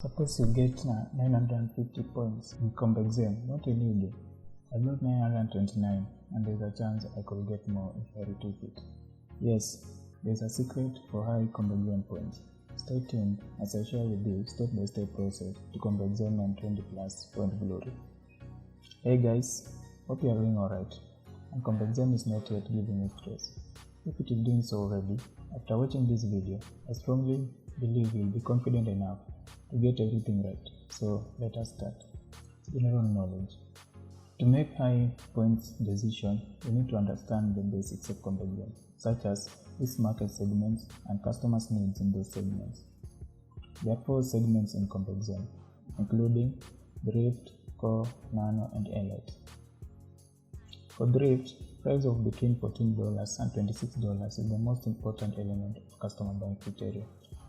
Suppose you get 950 points in comp exam, not in ED. I got 929 and there's a chance I could get more if I retake it. Yes, there's a secret for high comp exam points. Stay tuned as I share with you step-by-step process to comp exam and 20 plus point glory. Hey guys, hope you are doing alright and comp exam is not yet giving you stress. If it is doing so already, after watching this video, I strongly believe you'll be confident enough to get everything right. So let us start. General knowledge. To make high points decision, you need to understand the basics of comp exam, such as which market segments and customers' needs in those segments. There are 4 segments in comp exam, including Drift, Core, Nano, and Elite. For Drift, price of between $14 and $26 is the most important element of customer buying criteria,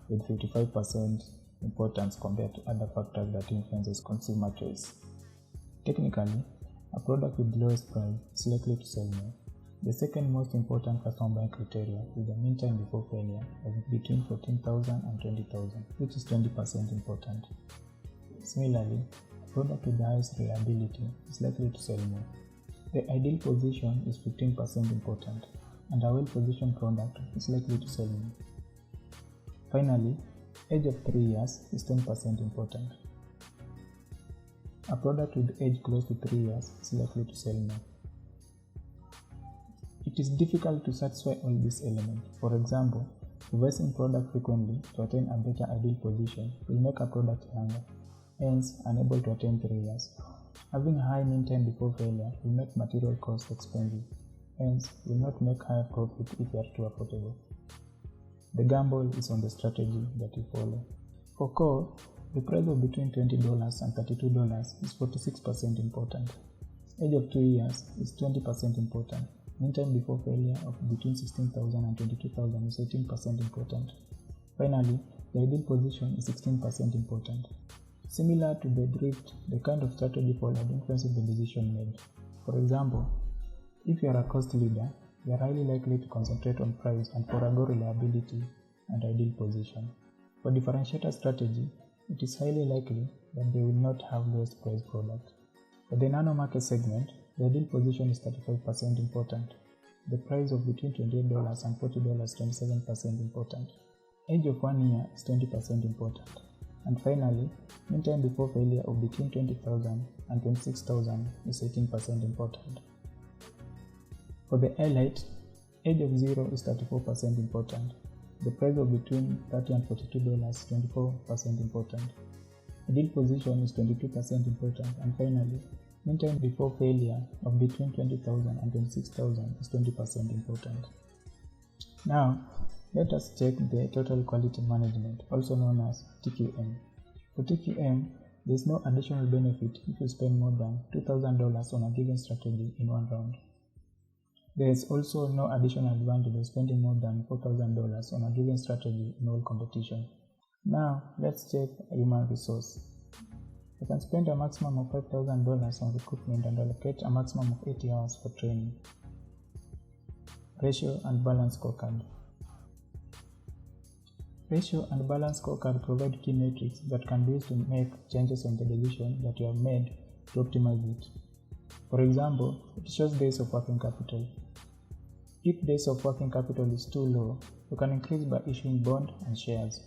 with 55% importance compared to other factors that influences consumer choice. Technically, a product with lowest price is likely to sell more. The second most important customer buying criteria is the mean time before failure of between 14,000 and 20,000, which is 20% important. Similarly, a product with the highest reliability is likely to sell more. The ideal position is 15% important, and a well-positioned product is likely to sell more. Finally, age of 3 years is 10% important. A product with age close to 3 years is likely to sell more. It is difficult to satisfy all these elements. For example, revising product frequently to attain a better ideal position will make a product younger, hence unable to attain 3 years. Having a high mean time before failure will make material costs expensive, hence will not make higher profit if you are too affordable. The gamble is on the strategy that you follow. For Core, the price of between $20 and $32 is 46% important. Age of 2 years is 20% important. Mean time before failure of between 16,000 and 22,000 is 18% important. Finally, the ideal position is 16% important. Similar to the Drift, the kind of strategy followed influences the decision made. For example, if you are a cost leader, you are highly likely to concentrate on price and forego reliability and ideal position. For differentiator strategy, it is highly likely that they will not have lowest price product. For the nano market segment, the ideal position is 35% important. The price of between $28 and $40 is 27% important. Age of 1 year is 20% important. And finally, mean time before failure of between 20,000 and 26,000 is 18% important. For the Elite, age of 0 is 34% important. The price of between $30 and $42 is 24% important. Ideal position is 22% important. And finally, mean time before failure of between 20,000 and 26,000 is 20% important. Now, let us check the Total Quality Management, also known as TQM. For TQM, there is no additional benefit if you spend more than $2,000 on a given strategy in one round. There is also no additional advantage of spending more than $4,000 on a given strategy in all competition. Now, let's check human resource. You can spend a maximum of $5,000 on recruitment and allocate a maximum of 80 hours for training. Ratio and balance scorecard. Ratio and balance scorecard provide key metrics that can be used to make changes on the decision that you have made to optimize it. For example, it shows days of working capital. If days of working capital is too low, you can increase by issuing bond and shares.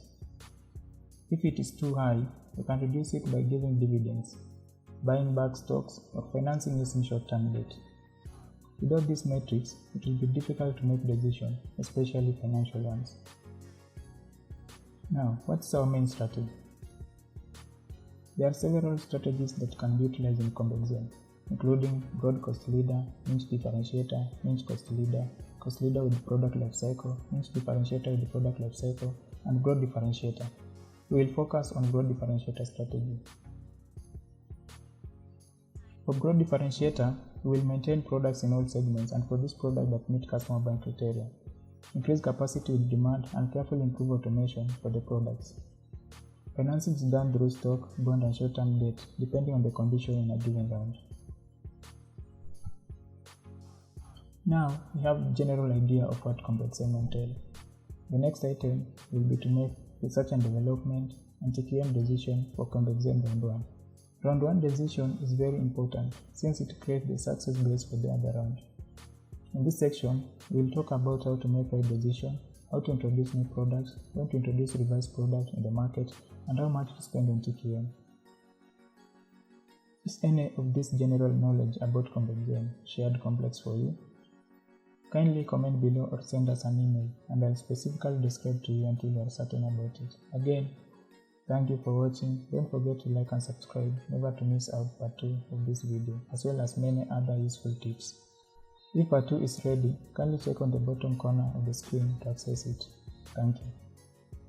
If it is too high, you can reduce it by giving dividends, buying back stocks, or financing using short-term debt. Without these metrics, it will be difficult to make decisions, especially financial ones. Now, what's our main strategy? There are several strategies that can be utilized in comp exam, including broad cost leader, niche differentiator, niche cost leader with product lifecycle, niche differentiator with the product lifecycle, and broad differentiator. We will focus on broad differentiator strategy. For broad differentiator, we will maintain products in all segments and for this product that meet customer buying criteria. Increase capacity with demand and carefully improve automation for the products. Financing is done through stock, bond and short-term debt depending on the condition in a given round. Now we have a general idea of what comp exam entails. The next item will be to make research and development, and TQM decision for ConvexM round 1. Round 1 decision is very important since it creates the success base for the other round. In this section, we will talk about how to make right decision, how to introduce new products, when to introduce revised products in the market, and how much to spend on TQM. Is any of this general knowledge about ConvexM shared complex for you? Kindly comment below or send us an email and I'll specifically describe to you until you are certain about it. Again, thank you for watching. Don't forget to like and subscribe never to miss out part 2 of this video as well as many other useful tips. If part 2 is ready, kindly check on the bottom corner of the screen to access it. Thank you.